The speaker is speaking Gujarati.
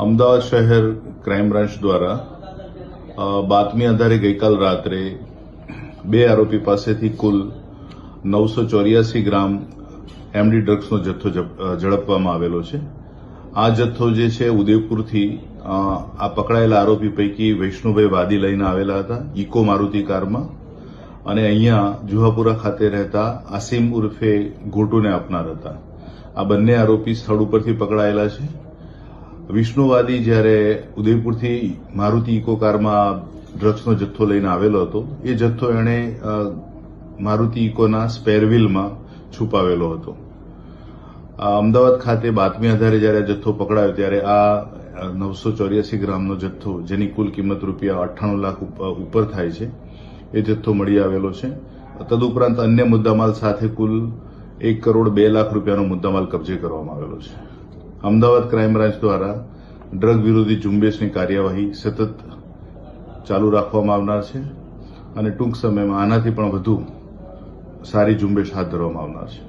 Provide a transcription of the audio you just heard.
અમદાવાદ શહેર ક્રાઇમ બ્રાન્ચ દ્વારા બાતમી આધારે ગઈકાલ રાત્રે 2 આરોપી પાસેથી કુલ 984 ગ્રામ એમડી ડ્રગ્સનો જથ્થો ઝડપવામાં આવેલો છે. આ જથ્થો જે છે ઉદયપુરથી આ પકડાયેલા આરોપી પૈકી વૈષ્ણુભાઈ વાદી લઈને આવેલા હતા ઇકો મારુતિ કારમાં, અને અહીંયા જુહાપુરા ખાતે રહેતા આસિમ ઉર્ફે ગોટુને આપનાર હતા. આ બંને આરોપી સ્થળ ઉપરથી પકડાયેલા છે. વિષ્ણુવાદી જ્યારે ઉદયપુરથી મારુતિ ઇકો કારમાં ડ્રગ્સનો જથ્થો લઈને આવેલો હતો, એ જથ્થો એણે મારુતિ ઇકોના સ્પેરવ્હીલમાં છુપાવેલો હતો. અમદાવાદ ખાતે બાતમી આધારે જ્યારે જથ્થો પકડાયો ત્યારે આ 984 ગ્રામનો જથ્થો, જેની કુલ કિંમત રૂપિયા 98 લાખ ઉપર થાય છે, એ જથ્થો મળી આવેલો છે. તદુપરાંત અન્ય મુદ્દામાલ સાથે કુલ 1 કરોડ 2 લાખ રૂપિયાનો મુદ્દામાલ કબજે કરવામાં આવેલો છે. અમદાવાદ ક્રાઇમ બ્રાન્ચ દ્વારા ડ્રગ વિરોધી ઝુંબેશની કાર્યવાહી સતત ચાલુ રાખવામાં આવનાર છે, અને ટૂંક સમયમાં આનાથી પણ વધુ સારી ઝુંબેશ હાથ ધરવામાં આવનાર છે.